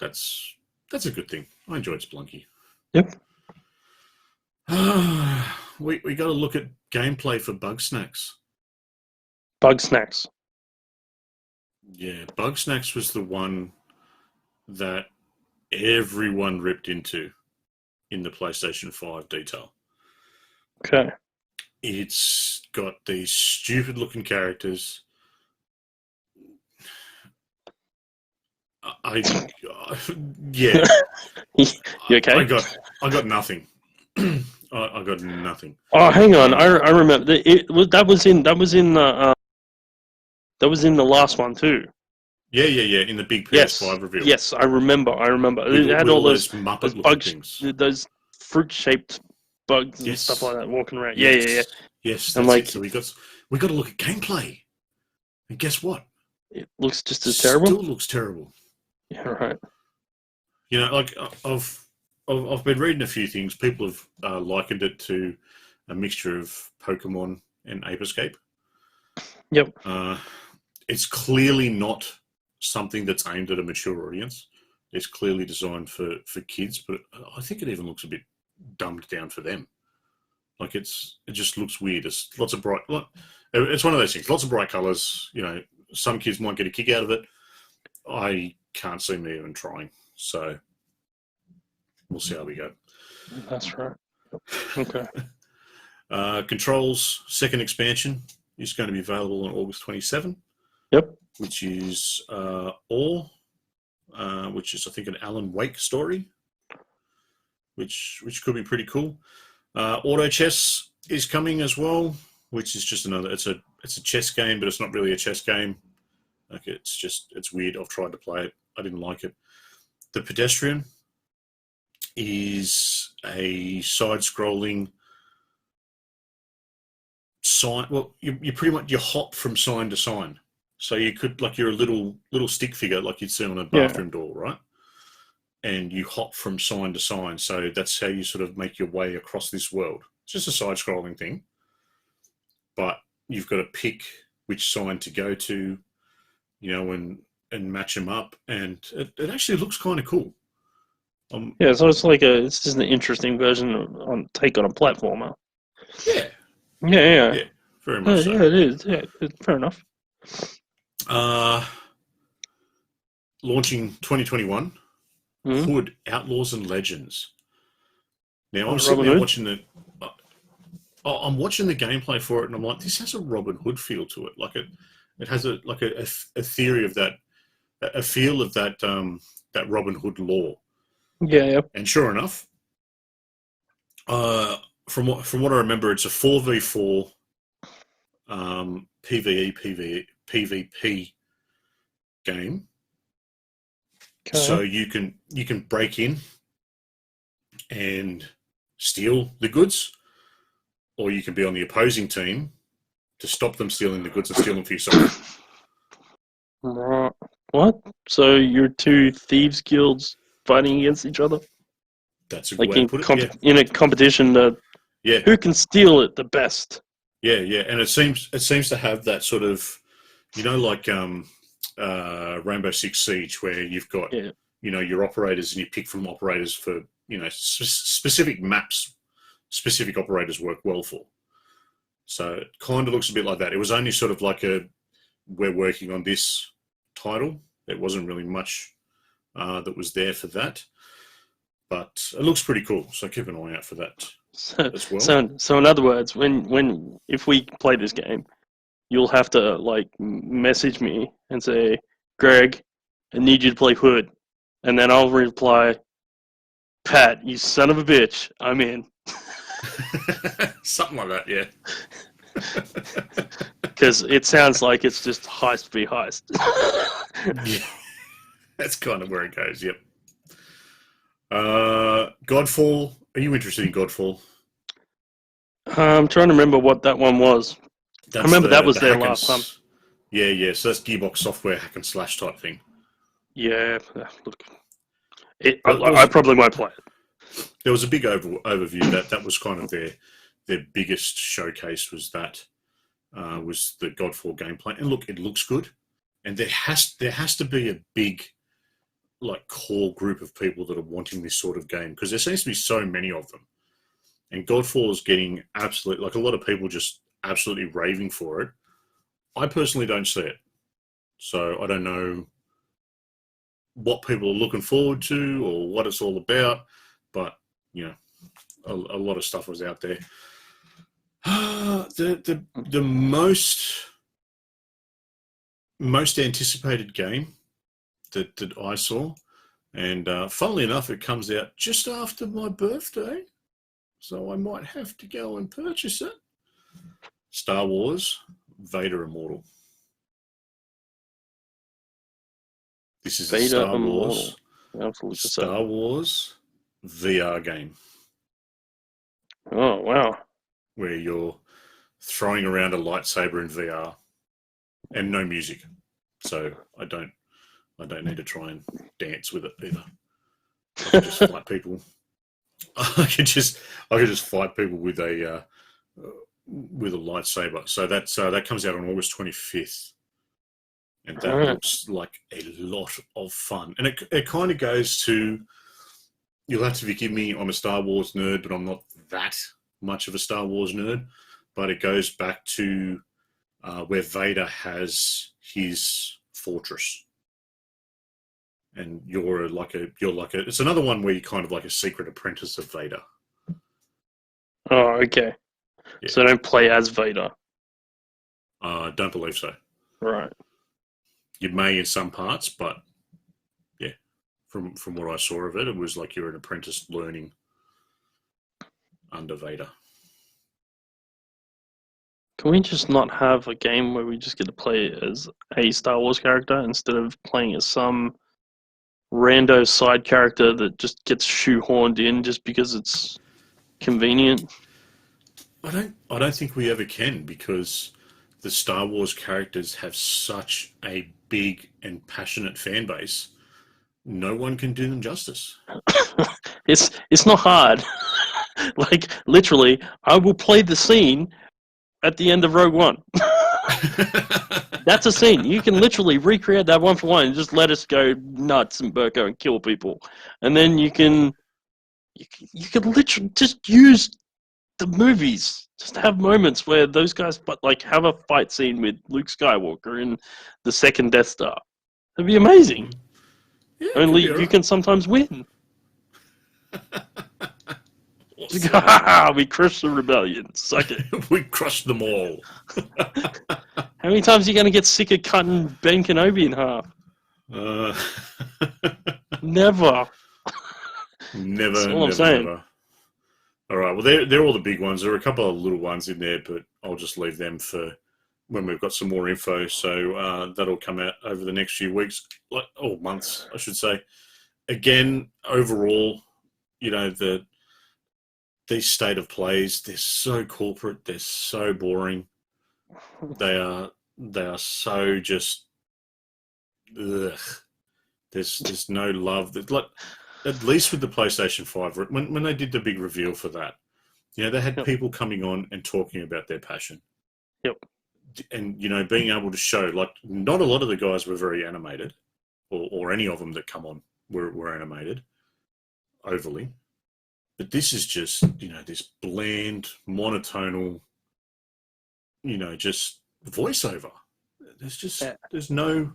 That's a good thing. I enjoyed Spelunky. Yep. We got to look at gameplay for Bugsnax. Bugsnax. Yeah, Bugsnax was the one that everyone ripped into in the PlayStation 5 detail. Okay. It's got these stupid-looking characters. Yeah. You okay? I got nothing. I got nothing. Oh, hang on. I remember that was in the last one too. Yeah. In the big PS5 reveal. Yes, I remember. It had all those Muppet bugs, things. those fruit-shaped bugs and stuff like that walking around. Yeah. Yes, And that's it. So we got to look at gameplay. And guess what? It looks just as terrible. Still looks terrible. Yeah, right. You know, like I've been reading a few things. People have likened it to a mixture of Pokemon and Ape Escape. Yep. It's clearly not something that's aimed at a mature audience. It's clearly designed for kids, but I think it even looks a bit dumbed down for them. Like it just looks weird. It's lots of bright. It's one of those things. Lots of bright colours. You know, some kids might get a kick out of it. I can't see me even trying. So we'll see how we go. That's right. Okay. Control's second expansion is going to be available on August 27. Yep. Which is Or, which is I think an Alan Wake story, which could be pretty cool. Auto chess is coming as well, which is just another. It's a chess game, but it's not really a chess game. Like it's weird. I've tried to play it. I didn't like it. The Pedestrian is a side-scrolling sign. Well, you pretty much you hop from sign to sign. So you could, like, you're a little stick figure like you'd see on a bathroom door, right? And you hop from sign to sign. So that's how you sort of make your way across this world. It's just a side-scrolling thing. But you've got to pick which sign to go to, you know, and match them up. And it actually looks kind of cool. Yeah, so it's just an interesting version take on a platformer. Yeah. Yeah. Yeah, very much so. Yeah, it is. Yeah, fair enough. Launching 2021, Hood, Outlaws and Legends. Now I'm sitting there watching I'm watching the gameplay for it, and I'm like, this has a Robin Hood feel to it. Like it has a theory of that, a feel of that that Robin Hood lore. Yeah. And sure enough, from what I remember, it's a 4v4 PvP game. Okay. So you can break in and steal the goods, or you can be on the opposing team to stop them stealing the goods and steal them for yourself. What? So you're two thieves guilds fighting against each other? That's a good way to put it. In a competition to who can steal it the best. Yeah, and it seems to have that sort of, you know, like Rainbow Six Siege, where you've got you know, your operators, and you pick from operators for, you know, specific maps. Specific operators work well for. So it kind of looks a bit like that. It was only sort of like we're working on this title. There wasn't really much that was there for that, but it looks pretty cool. So keep an eye out for that as well. So in other words, if we play this game, you'll have to like message me and say, Greg, I need you to play Hood, and then I'll reply, Pat, you son of a bitch, I'm in. Something like that, yeah. Because it sounds like it's just heist be heist. Yeah, that's kind of where it goes. Yep. Godfall. Are you interested in Godfall? I'm trying to remember what that one was. I remember that was their last time. Yeah. So that's Gearbox Software hack and slash type thing. Yeah. Look, I probably won't play it. There was a big overview that was kind of their biggest showcase was that was the Godfall gameplay. And look, it looks good. And there has to be a big like core group of people that are wanting this sort of game, because there seems to be so many of them. And Godfall is getting absolutely, like, a lot of people just absolutely raving for it. I personally don't see it. So I don't know what people are looking forward to or what it's all about. But, you know, a lot of stuff was out there. The most anticipated game that I saw, and funnily enough, it comes out just after my birthday, so I might have to go and purchase it. Star Wars Vader Immortal. This is Vader a Star Wars VR game. Oh, wow. Where you're throwing around a lightsaber in VR. and no music, so I don't need to try and dance with it either. I can just fight people. I can just fight people with a lightsaber. So that comes out on August 25th, and that looks like a lot of fun. And it kind of goes to. You'll have to forgive me. I'm a Star Wars nerd, but I'm not that much of a Star Wars nerd. But it goes back to where Vader has his fortress. And you're like a it's another one where you're kind of like a secret apprentice of Vader. Oh, okay. Yeah. So don't play as Vader. Don't believe so. Right. You may in some parts, but yeah, from what I saw of it, it was like you're an apprentice learning under Vader. Can we just not have a game where we just get to play as a Star Wars character instead of playing as some rando side character that just gets shoehorned in just because it's convenient? I don't think we ever can, because the Star Wars characters have such a big and passionate fan base. No one can do them justice. It's not hard. Like, literally, I will play the scene at the end of Rogue One. That's a scene. You can literally recreate that one for one and just let us go nuts and Burko and kill people. And then you can literally just use the movies. Just have moments where those guys have a fight scene with Luke Skywalker in the second Death Star. That'd be amazing. Yeah, only you can sometimes win. We crushed the rebellion. Suck it. We crushed them all. How many times are you going to get sick of cutting Ben Kenobi in half? Never. Never. That's all I'm saying. Never. All right. Well, they're all the big ones. There are a couple of little ones in there, but I'll just leave them for when we've got some more info. So that'll come out over the next few weeks, months, I should say. Again, overall, these state of plays, they're so corporate, they're so boring. They are so just. Ugh. There's no love. At least with the PlayStation 5, when they did the big reveal for that, they had people coming on and talking about their passion. Yep. And being able to show, not a lot of the guys were very animated, or any of them that come on were animated overly. But this is just, this bland, monotonal, just voiceover. There's no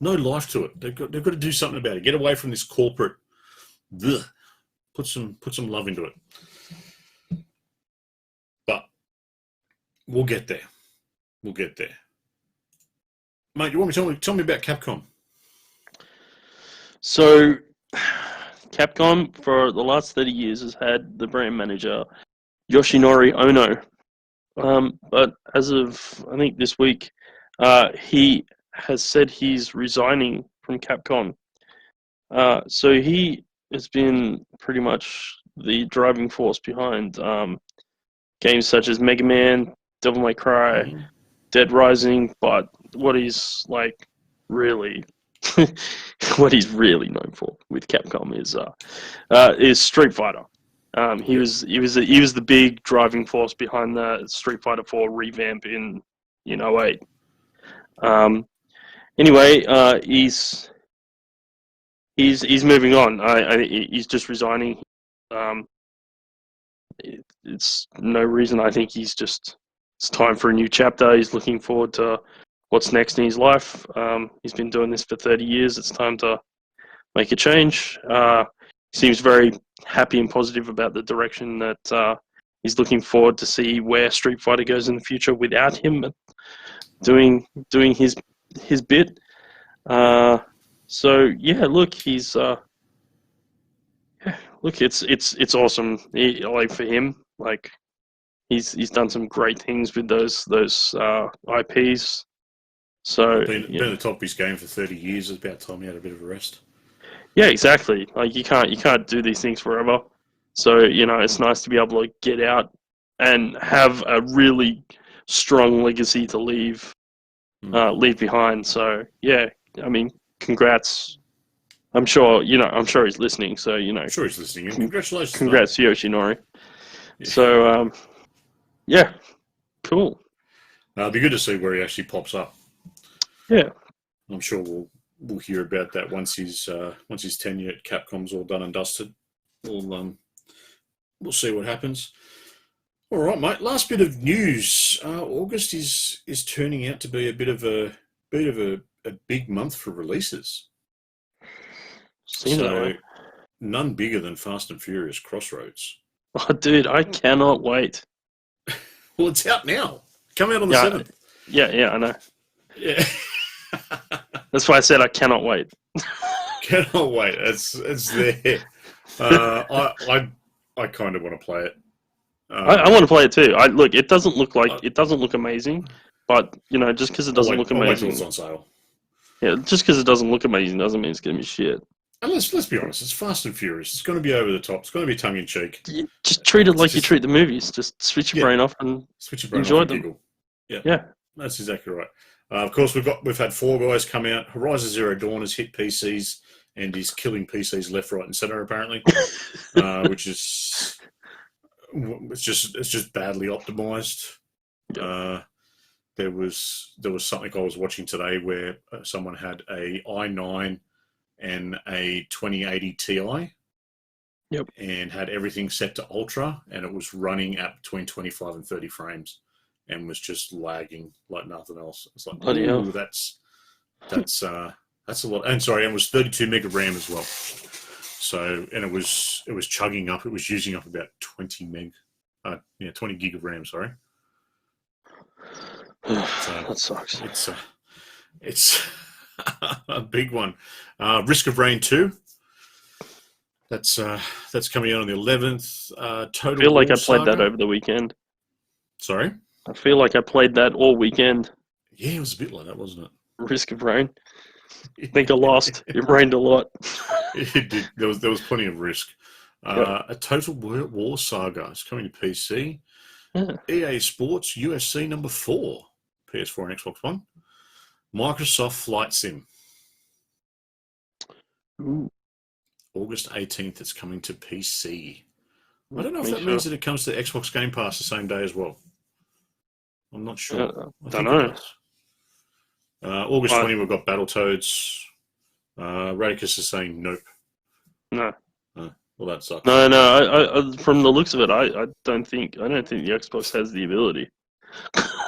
life to it. They've got to do something about it. Get away from this corporate. Ugh. Put some love into it. But we'll get there. Mate, you want me to tell me about Capcom? So, Capcom, for the last 30 years, has had the brand manager Yoshinori Ono. But as of, I think, this week, he has said he's resigning from Capcom. So he has been pretty much the driving force behind games such as Mega Man, Devil May Cry, Dead Rising, but what he's really what he's really known for with Capcom is Street Fighter. He was the big driving force behind the Street Fighter 4 revamp in 2008. Anyway, he's moving on. He's just resigning. It's no reason. I think it's time for a new chapter. He's looking forward to what's next in his life. He's been doing this for 30 years. It's time to make a change. He seems very happy and positive about the direction that he's looking forward to see where Street Fighter goes in the future without him doing his bit. So yeah, look, he's it's awesome. For him, he's done some great things with those IPs. So been at the top of his game for 30 years. It's about time he had a bit of a rest. Yeah, exactly. You can't do these things forever. So it's nice to be able to get out and have a really strong legacy to leave leave behind. So yeah, I mean, congrats. I'm sure he's listening. So I'm sure he's listening. And congratulations. Congrats, Yoshinori. Yeah. So yeah, cool. It'll be good to see where he actually pops up. Yeah, I'm sure we'll hear about that once his tenure at Capcom's all done and dusted. We'll see what happens. All right, mate. Last bit of news. August is turning out to be a bit of a big month for releases. seems that way. None bigger than Fast and Furious Crossroads. Oh, dude, I cannot wait. Well, it's out now. Come out on the 7th. Yeah, I know. Yeah. That's why I said I cannot wait. Cannot wait. It's there. I kind of want to play it. I want to play it too. It doesn't look amazing, but just because it doesn't look amazing, it's on sale. Yeah, just because it doesn't look amazing doesn't mean it's gonna be shit. And let's be honest, it's Fast and Furious. It's going to be over the top. It's going to be tongue in cheek. Just treat it like you treat the movies. Just switch your brain off and enjoy them. Giggle. Yeah, that's exactly right. Of course, we've had Fall Guys come out. Horizon Zero Dawn has hit PCs and is killing PCs left, right, and center apparently, which is it's just badly optimized. There was something I was watching today where someone had a i9 and a 2080 Ti. Yep. And had everything set to ultra, and it was running at between 25 and 30 frames, and was just lagging like nothing else. It's like, bloody hell. That's a lot. And sorry, it was 32 meg of RAM as well. So, and it was chugging up. It was using up about 20 gig of RAM. Sorry. That sucks. It's a big one. Risk of Rain 2. That's coming out on the 11th. Total. I feel like War I played Saga. that over the weekend. Sorry? I feel like I played that all weekend. Yeah, it was a bit like that, wasn't it? Risk of Rain. I think I lost. It rained a lot. It did. There was plenty of risk. A Total War Saga is coming to PC. Yeah. EA Sports UFC number 4. PS4 and Xbox One. Microsoft Flight Sim. Ooh. August 18th, it's coming to PC. I don't know if that means that it comes to Xbox Game Pass the same day as well. I'm not sure. I don't know. August 20, we've got Battletoads. Radicus is saying nope. No. Well, that sucks. No. I from the looks of it, I don't think the Xbox has the ability.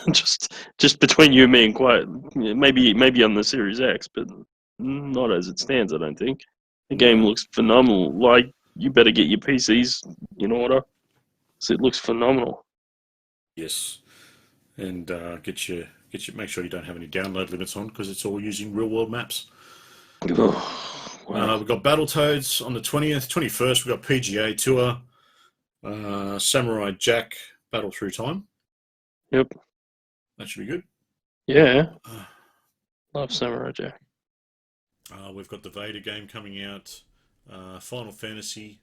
just between you and me and quiet, maybe on the Series X, but not as it stands. I don't think the game looks phenomenal. Like, you better get your PCs in order, so it looks phenomenal. Yes, and make sure you don't have any download limits on, because it's all using real world maps. Oh, wow. We've got Battletoads on the 20th, 21st. We've got PGA Tour, Samurai Jack Battle Through Time. Yep, that should be good. Yeah, love Samurai Jack. We've got the Vader game coming out. Final Fantasy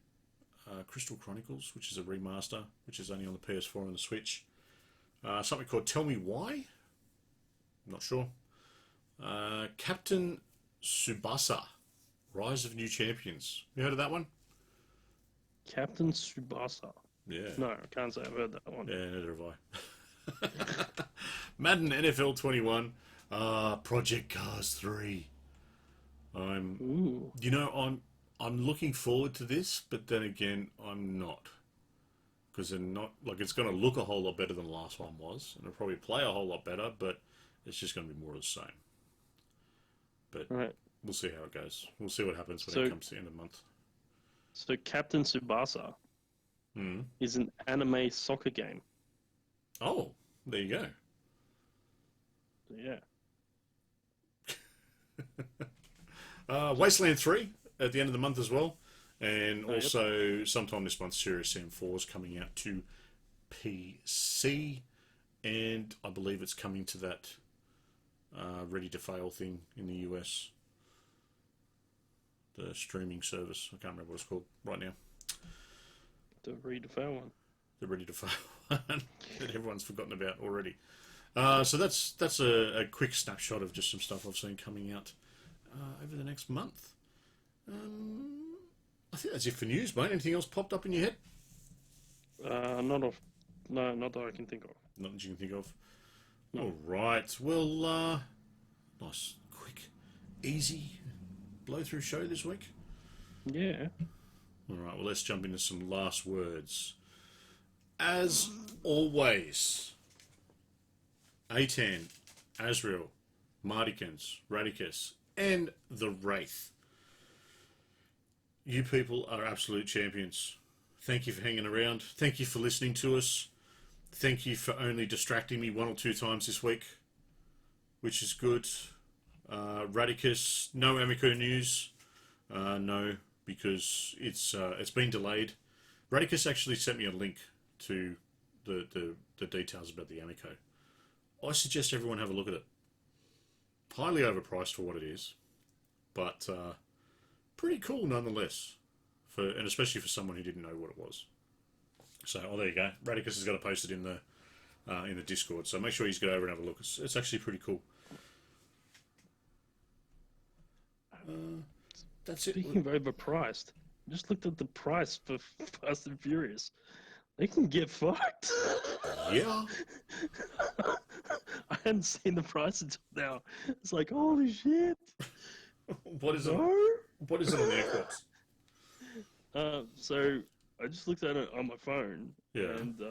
Crystal Chronicles, which is a remaster, which is only on the PS4 and the Switch. Something called Tell Me Why. I'm not sure. Captain Tsubasa, Rise of New Champions. You heard of that one? Captain Tsubasa. Yeah. No, I can't say I've heard that one. Yeah, neither have I. Madden NFL 21. Project Cars 3. I'm looking forward to this, but then again, I'm not. Because they're not, like, it's going to look a whole lot better than the last one was, and it'll probably play a whole lot better, but it's just going to be more of the same. But we'll see how it goes. We'll see what happens when it comes to the end of the month. So Captain Tsubasa is an anime soccer game. Oh, there you go. Yeah. Wasteland 3 at the end of the month as well. And also, sometime this month, Serious Sam 4 is coming out to PC. And I believe it's coming to that Ready to Fail thing in the US. The streaming service. I can't remember what it's called right now. The Ready to Fail one. The Ready to Fail one that everyone's forgotten about already. So that's a quick snapshot of just some stuff I've seen coming out over the next month. I think that's it for news, mate. Anything else popped up in your head? No, not that I can think of. Nothing you can think of. No. All right. Well, nice, quick, easy blow-through show this week. Yeah. All right. Well, let's jump into some last words. As always, A10, Azrael, Mardikins, Radicus, and the Wraith. You people are absolute champions. Thank you for hanging around. Thank you for listening to us. Thank you for only distracting me 1 or 2 times this week, which is good. Radicus, no Amico news. No, because it's been delayed. Radicus actually sent me a link to the details about the Amico. I suggest everyone have a look at it. Highly overpriced for what it is, but pretty cool nonetheless, and especially for someone who didn't know what it was. So, there you go. Radicus has got to post it in the Discord, so make sure you go over and have a look. It's actually pretty cool. That's it. Speaking of overpriced, I just looked at the price for Fast and Furious. They can get fucked. Yeah. I hadn't seen the price until now. It's like, holy shit. What is it? What is it on Airquotes? So I just looked at it on my phone. Yeah. And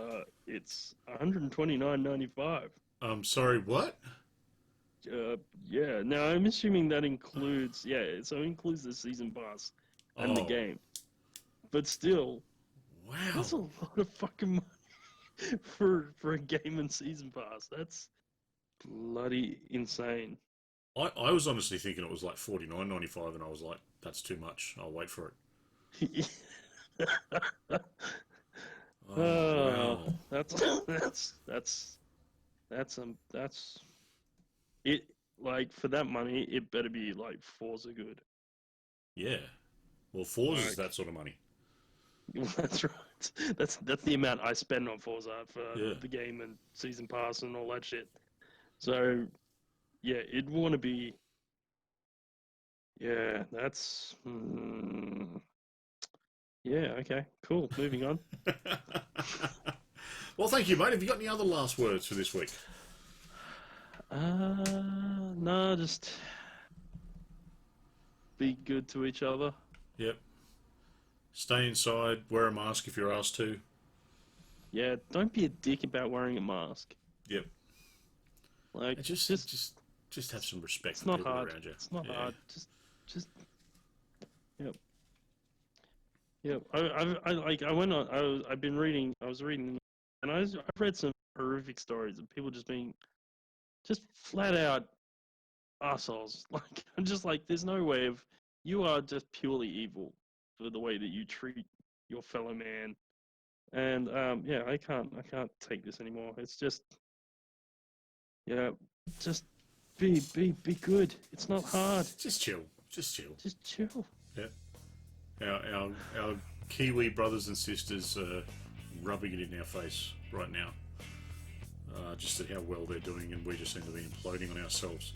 it's $129.95. Sorry, what? Yeah. Now I'm assuming that includes, so it includes the season pass and the game. But still, wow, that's a lot of fucking money for a game and season pass. That's bloody insane. I was honestly thinking it was like $49.95, and I was like, that's too much. I'll wait for it. Wow. That's it. Like, for that money, it better be like Forza good. Yeah. Well, Forza's that sort of money. That's right. That's the amount I spend on Forza for the game and season pass and all that shit. So, yeah, it'd want to be. Yeah, that's. Yeah. Okay. Cool. Moving on. Well, thank you, mate. Have you got any other last words for this week? No, just be good to each other. Yep. Stay inside. Wear a mask if you're asked to. Yeah, don't be a dick about wearing a mask. Yep. Like, just have some respect it's for not people hard. around you. It's not hard. Just. Yep. I've been reading. I was reading, and I've read some horrific stories of people just being, just flat out assholes. Like, I'm just like, there's no way of, you are just purely evil for the way that you treat your fellow man. And I can't take this anymore. It's just, just be good. It's not hard. Just chill. Just chill. Yeah. Our Kiwi brothers and sisters are rubbing it in our face right now. Just at how well they're doing, and we just seem to be imploding on ourselves.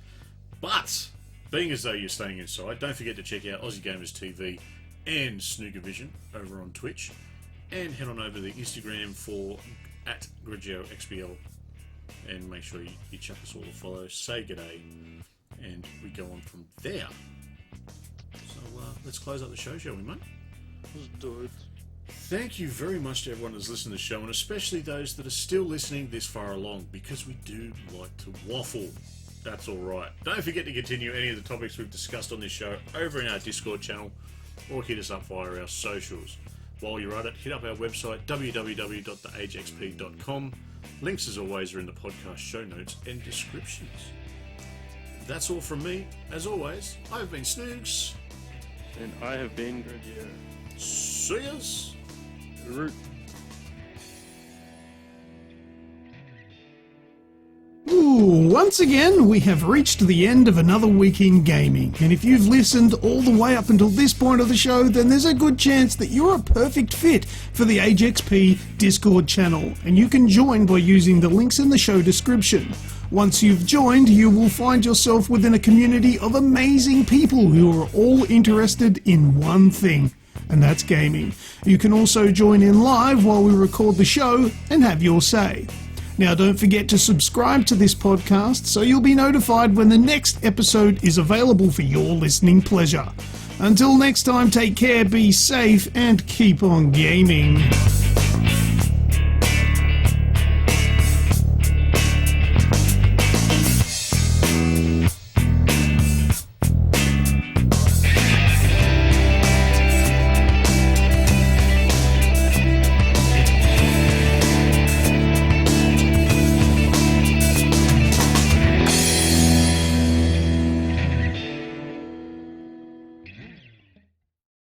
But, being as though you're staying inside, don't forget to check out Aussie Gamers TV and Snoogervision over on Twitch, and head on over to the Instagram for @GrejioXBL, and make sure you chuck us all a follow, say g'day, and we go on from there. So let's close up the show, shall we, mate? Let's do it. Thank you very much to everyone who's listened to the show, and especially those that are still listening this far along, because we do like to waffle. That's alright. Don't forget to continue any of the topics we've discussed on this show over in our Discord channel, or hit us up via our socials. While you're at it, hit up our website, www.theagexp.com. Links, as always, are in the podcast show notes and descriptions. That's all from me. As always, I've been Snoogs. And I have been Grejio. See yas. Root. Ooh. Once again, we have reached the end of another week in gaming, and if you've listened all the way up until this point of the show, then there's a good chance that you're a perfect fit for the AgeXP Discord channel, and you can join by using the links in the show description. Once you've joined, you will find yourself within a community of amazing people who are all interested in one thing, and that's gaming. You can also join in live while we record the show and have your say. Now, don't forget to subscribe to this podcast so you'll be notified when the next episode is available for your listening pleasure. Until next time, take care, be safe, and keep on gaming.